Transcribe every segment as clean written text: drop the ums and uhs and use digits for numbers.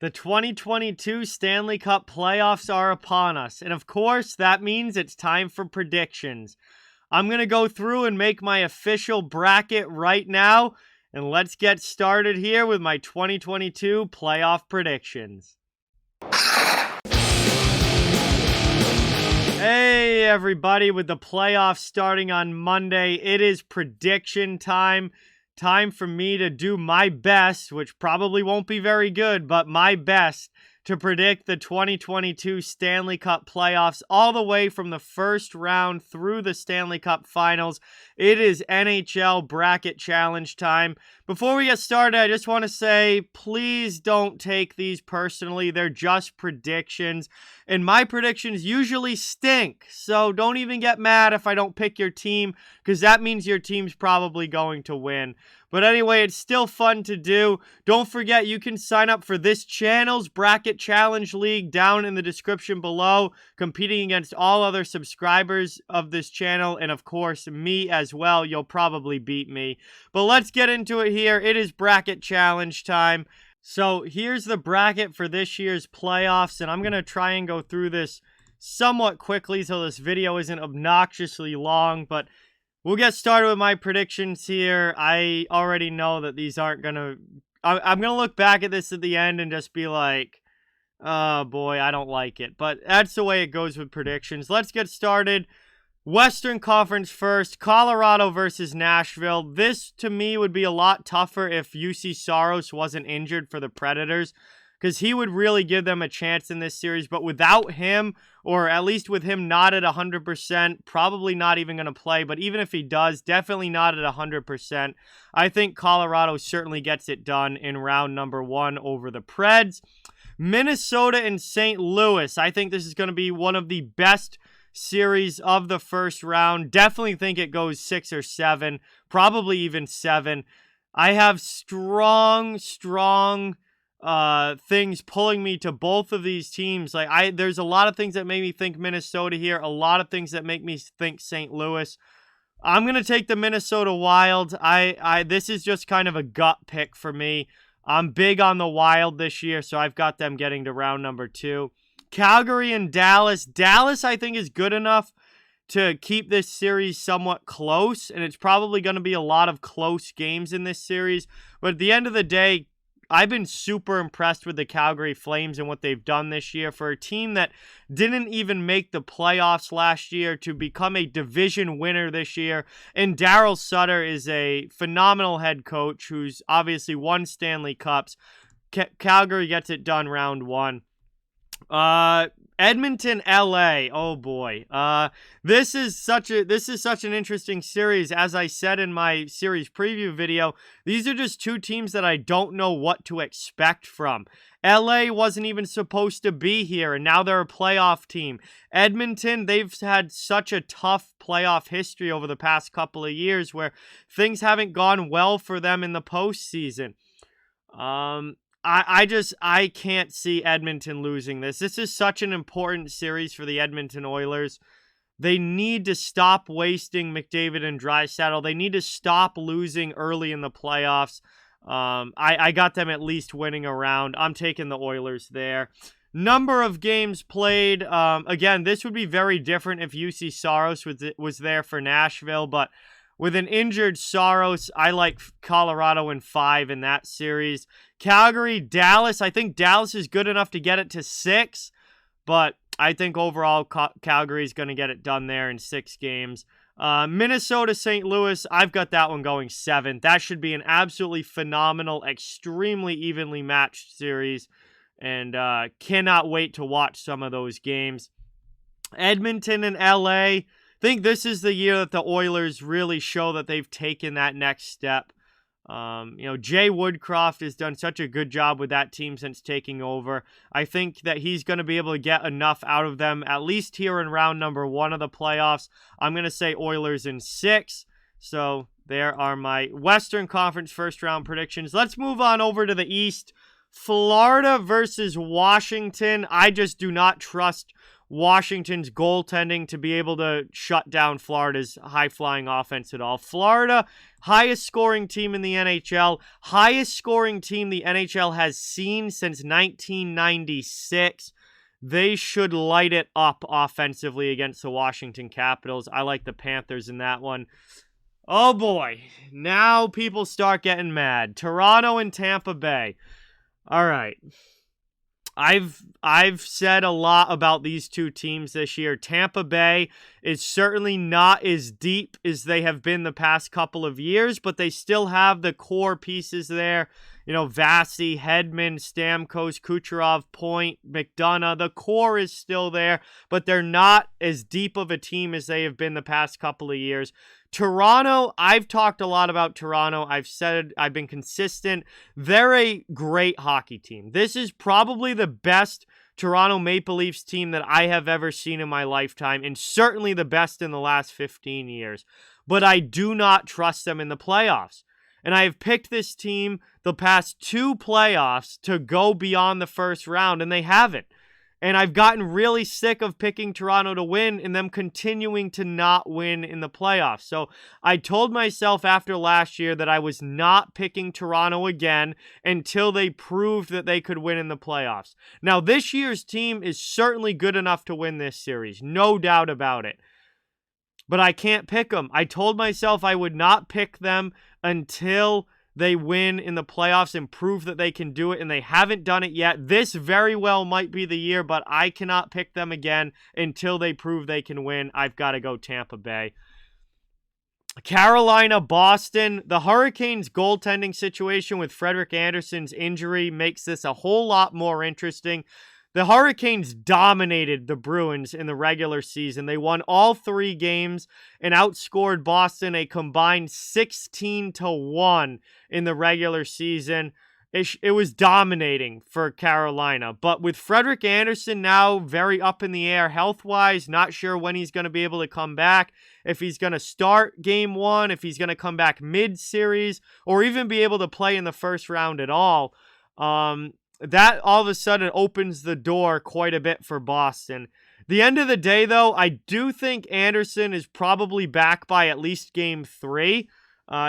The 2022 Stanley Cup Playoffs are upon us, and of course, that means it's time for predictions. I'm going to go through and make my official bracket right now, and let's get started here with my 2022 playoff predictions. Hey everybody, with the playoffs starting on Monday, it is prediction time. Time for me to do my best, which probably won't be very good, but my best to predict the 2022 Stanley Cup Playoffs all the way from the first round through the Stanley Cup Finals. It is NHL Bracket Challenge time. Before we get started, I just want to say, please don't take these personally. They're just predictions, and my predictions usually stink, so don't even get mad if I don't pick your team, because that means your team's probably going to win. But anyway, it's still fun to do. Don't forget, you can sign up for this channel's Bracket Challenge League down in the description below, competing against all other subscribers of this channel, and of course, me as well. You'll probably beat me. But let's get into it here. It is Bracket Challenge time. So here's the bracket for this year's playoffs, and I'm going to try and go through this somewhat quickly so this video isn't obnoxiously long, but we'll get started with my predictions here. I already know that these aren't going to... I'm going to look back at this at the end and just be like, oh boy, I don't like it. But that's the way it goes with predictions. Let's get started. Western Conference first, Colorado versus Nashville. This, to me, would be a lot tougher if UC Saros wasn't injured for the Predators, because he would really give them a chance in this series. But without him, or at least with him not at 100%, probably not even going to play. But even if he does, definitely not at 100%. I think Colorado certainly gets it done in round number 1 over the Preds. Minnesota and St. Louis. I think this is going to be one of the best series of the first round. Definitely think it goes 6 or 7, probably even 7. I have strong things pulling me to both of these teams. There's a lot of things that make me think Minnesota here, a lot of things that make me think St. Louis. I'm gonna take the Minnesota Wild. This is just kind of a gut pick for me. I'm big on the Wild this year, so I've got them getting to round number 2. Calgary and Dallas. Dallas, I think, is good enough to keep this series somewhat close, and it's probably going to be a lot of close games in this series. But at the end of the day, I've been super impressed with the Calgary Flames and what they've done this year. For a team that didn't even make the playoffs last year to become a division winner this year. And Daryl Sutter is a phenomenal head coach who's obviously won Stanley Cups. Calgary gets it done round 1. Edmonton, LA. Oh boy. This is such an interesting series. As I said in my series preview video, these are just two teams that I don't know what to expect from. LA wasn't even supposed to be here, and now they're a playoff team. Edmonton, they've had such a tough playoff history over the past couple of years where things haven't gone well for them in the postseason. I can't see Edmonton losing this. This is such an important series for the Edmonton Oilers. They need to stop wasting McDavid and Draisaitl. They need to stop losing early in the playoffs. I got them at least winning a round. I'm taking the Oilers there. Number of games played. Again, this would be very different if UC Saros was there for Nashville, but with an injured Saros, I like Colorado in 5 in that series. Calgary, Dallas. I think Dallas is good enough to get it to 6, but I think overall Calgary is going to get it done there in 6 games. Minnesota, St. Louis, I've got that one going 7. That should be an absolutely phenomenal, extremely evenly matched series, and cannot wait to watch some of those games. Edmonton and LA. I think this is the year that the Oilers really show that they've taken that next step. Jay Woodcroft has done such a good job with that team since taking over. I think that he's going to be able to get enough out of them, at least here in round number 1 of the playoffs. I'm going to say Oilers in 6. So there are my Western Conference first round predictions. Let's move on over to the East. Florida versus Washington. I just do not trust Washington's goaltending to be able to shut down Florida's high-flying offense at all. Florida, highest scoring team in the NHL, highest scoring team the NHL has seen since 1996. They should light it up offensively against the Washington Capitals. I like the Panthers in that one. Oh boy, now people start getting mad. Toronto and Tampa Bay. All right. I've said a lot about these two teams this year. Tampa Bay is certainly not as deep as they have been the past couple of years, but they still have the core pieces there. You know, Vasi, Hedman, Stamkos, Kucherov, Point, McDonough. The core is still there, but they're not as deep of a team as they have been the past couple of years. Toronto, I've talked a lot about Toronto. I've been consistent. They're a great hockey team. This is probably the best Toronto Maple Leafs team that I have ever seen in my lifetime, and certainly the best in the last 15 years. But I do not trust them in the playoffs. And I have picked this team the past 2 playoffs to go beyond the first round, and they haven't. And I've gotten really sick of picking Toronto to win and them continuing to not win in the playoffs. So I told myself after last year that I was not picking Toronto again until they proved that they could win in the playoffs. Now, this year's team is certainly good enough to win this series, no doubt about it. But I can't pick them. I told myself I would not pick them until they win in the playoffs and prove that they can do it, and they haven't done it yet. This very well might be the year, but I cannot pick them again until they prove they can win. I've got to go Tampa Bay. Carolina, Boston. The Hurricanes' goaltending situation with Frederik Andersen's injury makes this a whole lot more interesting. The Hurricanes dominated the Bruins in the regular season. They won all 3 games and outscored Boston a combined 16-1 in the regular season. It was dominating for Carolina. But with Frederik Andersen now very up in the air health-wise, not sure when he's going to be able to come back, if he's going to start game 1, if he's going to come back mid-series, or even be able to play in the first round at all. That all of a sudden opens the door quite a bit for Boston. The end of the day, though, I do think Andersen is probably back by at least game 3.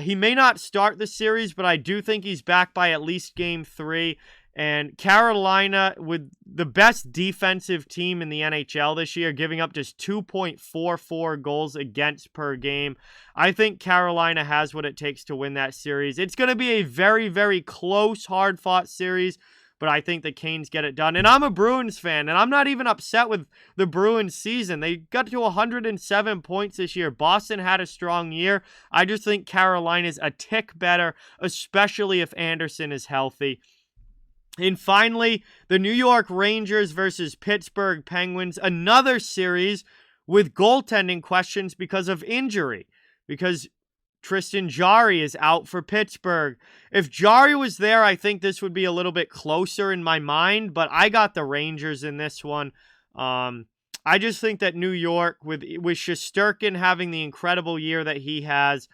He may not start the series, but I do think he's back by at least game 3. And Carolina, with the best defensive team in the NHL this year, giving up just 2.44 goals against per game, I think Carolina has what it takes to win that series. It's going to be a very, very close, hard-fought series, but I think the Canes get it done. And I'm a Bruins fan, and I'm not even upset with the Bruins season. They got to 107 points this year. Boston had a strong year. I just think Carolina's a tick better, especially if Andersen is healthy. And finally, the New York Rangers versus Pittsburgh Penguins. Another series with goaltending questions because of injury. Because Tristan Jarry is out for Pittsburgh. If Jarry was there, I think this would be a little bit closer in my mind, but I got the Rangers in this one. I just think that New York, with Shesterkin having the incredible year that he has,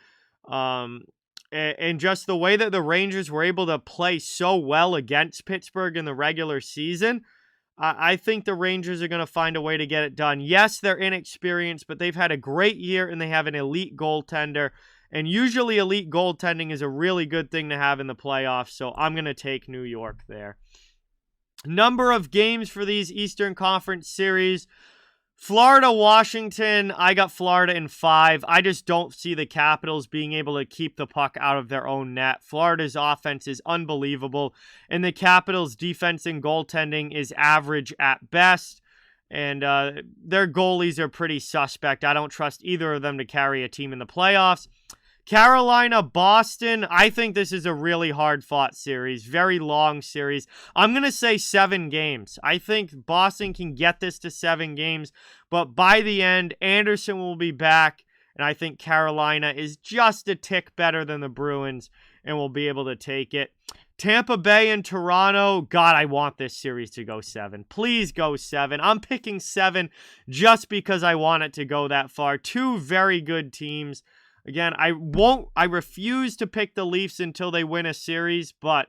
and just the way that the Rangers were able to play so well against Pittsburgh in the regular season, I think the Rangers are going to find a way to get it done. Yes, they're inexperienced, but they've had a great year, and they have an elite goaltender. And usually elite goaltending is a really good thing to have in the playoffs, so I'm going to take New York there. Number of games for these Eastern Conference series. Florida, Washington, I got Florida in 5. I just don't see the Capitals being able to keep the puck out of their own net. Florida's offense is unbelievable, and the Capitals' defense and goaltending is average at best. And their goalies are pretty suspect. I don't trust either of them to carry a team in the playoffs. Carolina, Boston, I think this is a really hard-fought series. Very long series. I'm going to say 7 games. I think Boston can get this to 7 games. But by the end, Andersen will be back. And I think Carolina is just a tick better than the Bruins and will be able to take it. Tampa Bay and Toronto, God, I want this series to go 7. Please go 7. I'm picking 7 just because I want it to go that far. 2 very good teams. Again, I refuse to pick the Leafs until they win a series, but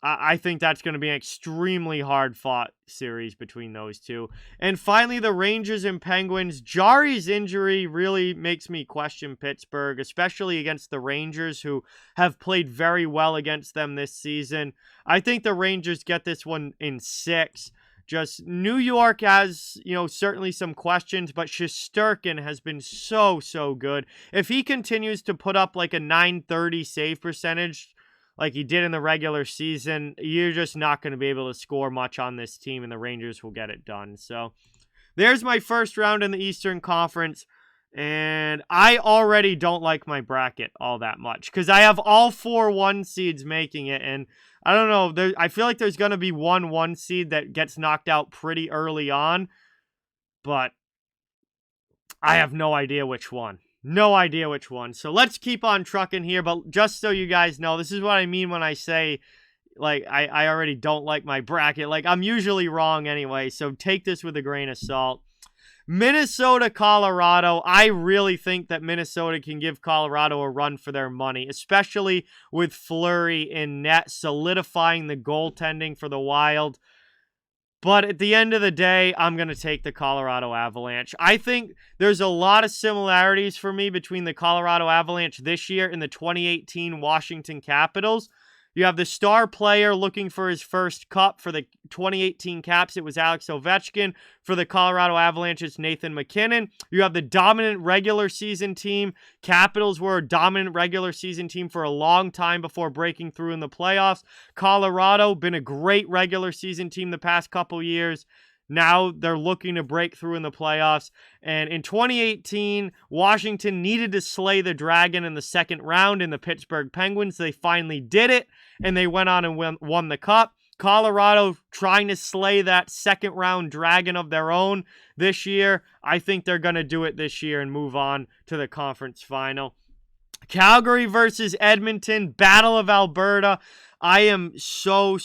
I think that's going to be an extremely hard-fought series between those two. And finally, the Rangers and Penguins. Jarry's injury really makes me question Pittsburgh, especially against the Rangers, who have played very well against them this season. I think the Rangers get this one in 6. Just New York has, certainly some questions, but Shesterkin has been so good. If he continues to put up like a .930 save percentage like he did in the regular season, you're just not going to be able to score much on this team, and the Rangers will get it done. So there's my first round in the Eastern Conference, and I already don't like my bracket all that much because I have all 4 1 seeds making it, and I don't know. I feel like there's going to be one 1 seed that gets knocked out pretty early on, but I have no idea which one. No idea which one. So let's keep on trucking here, but just so you guys know, this is what I mean when I say, like, I already don't like my bracket. Like, I'm usually wrong anyway, so take this with a grain of salt. Minnesota, Colorado. I really think that Minnesota can give Colorado a run for their money, especially with Fleury in net, solidifying the goaltending for the Wild. But at the end of the day, I'm going to take the Colorado Avalanche. I think there's a lot of similarities for me between the Colorado Avalanche this year and the 2018 Washington Capitals. You have the star player looking for his first cup. For the 2018 Caps, it was Alex Ovechkin. For the Colorado Avalanche, it's Nathan MacKinnon. You have the dominant regular season team. Capitals were a dominant regular season team for a long time before breaking through in the playoffs. Colorado, been a great regular season team the past couple years. Now they're looking to break through in the playoffs. And in 2018, Washington needed to slay the Dragon in the second round in the Pittsburgh Penguins. They finally did it, and they went on and won the Cup. Colorado trying to slay that second round Dragon of their own this year. I think they're going to do it this year and move on to the conference final. Calgary versus Edmonton, Battle of Alberta. I am so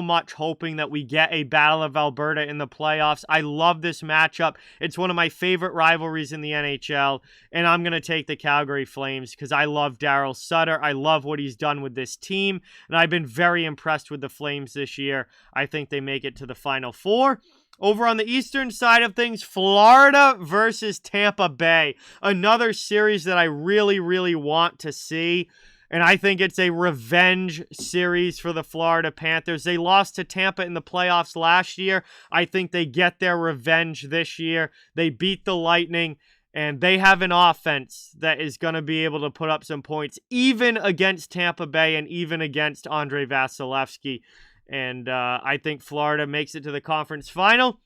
much hoping that we get a Battle of Alberta in the playoffs. I love this matchup. It's one of my favorite rivalries in the NHL, and I'm going to take the Calgary Flames because I love Daryl Sutter. I love what he's done with this team, and I've been very impressed with the Flames this year. I think they make it to the Final Four. Over on the eastern side of things, Florida versus Tampa Bay. Another series that I really want to see. And I think it's a revenge series for the Florida Panthers. They lost to Tampa in the playoffs last year. I think they get their revenge this year. They beat the Lightning, and they have an offense that is going to be able to put up some points, even against Tampa Bay and even against Andrei Vasilevsky. And I think Florida makes it to the conference final.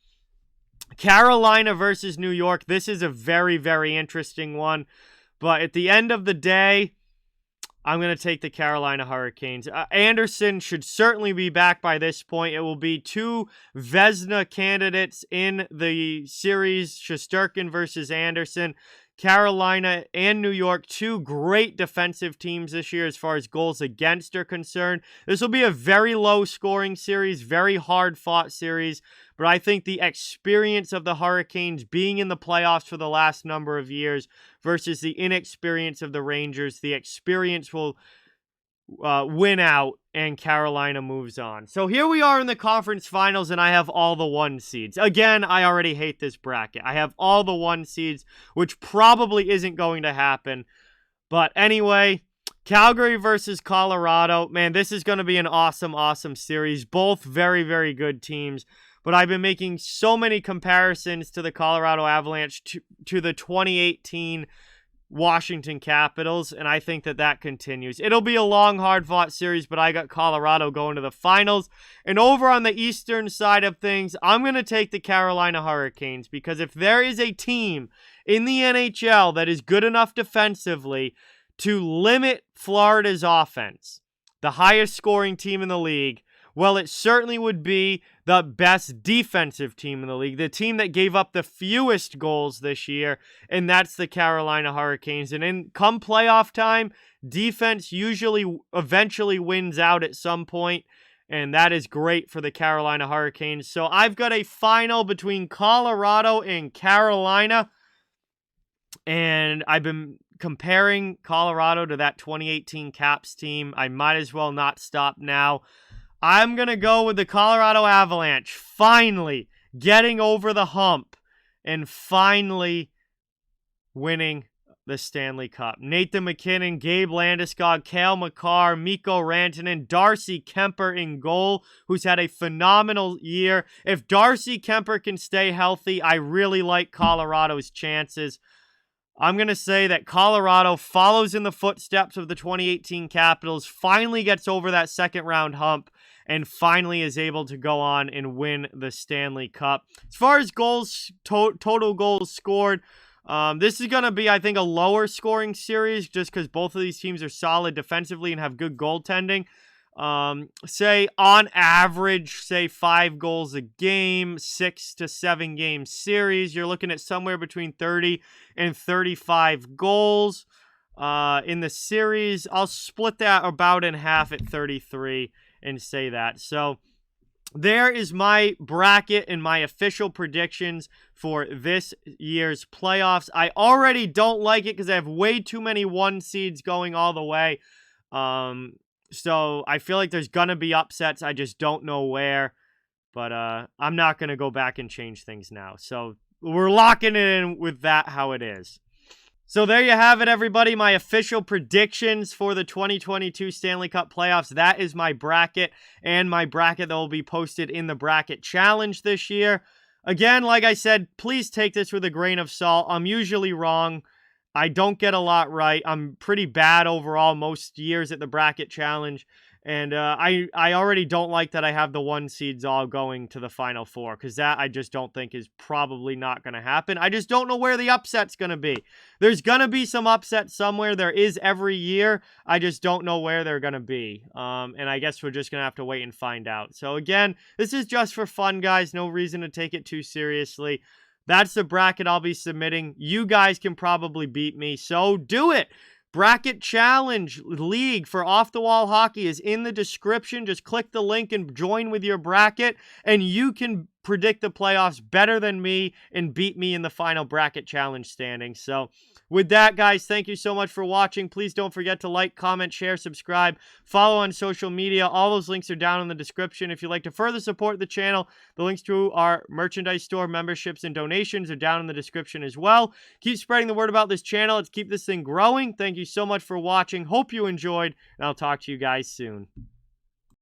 Carolina versus New York. This is a very interesting one. But at the end of the day, I'm going to take the Carolina Hurricanes. Anderson should certainly be back by this point. It will be 2 Vezina candidates in the series, Shesterkin versus Anderson. Carolina and New York, 2 great defensive teams this year as far as goals against are concerned. This will be a very low-scoring series, very hard-fought series, but I think the experience of the Hurricanes being in the playoffs for the last number of years versus the inexperience of the Rangers, the experience will win out, and Carolina moves on. So here we are in the conference finals, and I have all the 1 seeds. Again, I already hate this bracket. I have all the 1 seeds, which probably isn't going to happen. But anyway, Calgary versus Colorado. Man, this is going to be an awesome series. Both very good teams. But I've been making so many comparisons to the Colorado Avalanche to the 2018 Washington Capitals, and I think that continues. It'll be a long, hard-fought series, but I got Colorado going to the finals. And over on the eastern side of things, I'm going to take the Carolina Hurricanes, because if there is a team in the NHL that is good enough defensively to limit Florida's offense, the highest scoring team in the league, well, it certainly would be the best defensive team in the league, the team that gave up the fewest goals this year, and that's the Carolina Hurricanes. And come playoff time, defense usually eventually wins out at some point, and that is great for the Carolina Hurricanes. So I've got a final between Colorado and Carolina, and I've been comparing Colorado to that 2018 Caps team, I might as well not stop now. I'm going to go with the Colorado Avalanche finally getting over the hump and finally winning the Stanley Cup. Nathan MacKinnon, Gabe Landeskog, Cale Makar, Mikko Rantanen, Darcy Kemper in goal, who's had a phenomenal year. If Darcy Kemper can stay healthy, I really like Colorado's chances. I'm going to say that Colorado follows in the footsteps of the 2018 Capitals, finally gets over that second round hump, and finally is able to go on and win the Stanley Cup. As far as goals, total goals scored, this is going to be, I think, a lower scoring series just because both of these teams are solid defensively and have good goaltending. Say on average, say 5 goals a game, 6 to 7 game series. You're looking at somewhere between 30 and 35 goals in the series. I'll split that about in half at 33 and say that. So there is my bracket and my official predictions for this year's playoffs. I already don't like it because I have way too many 1 seeds going all the way. So I feel like there's going to be upsets. I just don't know where. But I'm not going to go back and change things now. So we're locking it in with that how it is. So there you have it, everybody. My official predictions for the 2022 Stanley Cup Playoffs. That is my bracket and my bracket that will be posted in the bracket challenge this year. Again, like I said, please take this with a grain of salt. I'm usually wrong. I don't get a lot right. I'm pretty bad overall most years at the bracket challenge. And I already don't like that I have the 1 seeds all going to the Final Four because that I just don't think is probably not going to happen. I just don't know where the upset's going to be. There's going to be some upset somewhere. There is every year. I just don't know where they're going to be. And I guess we're just going to have to wait and find out. So again, this is just for fun, guys. No reason to take it too seriously. That's the bracket I'll be submitting. You guys can probably beat me, so do it. Bracket Challenge League for Off the Wall Hockey is in the description. Just click the link and join with your bracket, and you can predict the playoffs better than me and beat me in the final bracket challenge standings. So with that, guys, thank you so much for watching. Please don't forget to like, comment, share, subscribe, follow on social media. All those links are down in the description. If you'd like to further support the channel, the links to our merchandise store, memberships, and donations are down in the description as well. Keep spreading the word about this channel. Let's keep this thing growing. Thank you so much for watching. Hope you enjoyed, and I'll talk to you guys soon.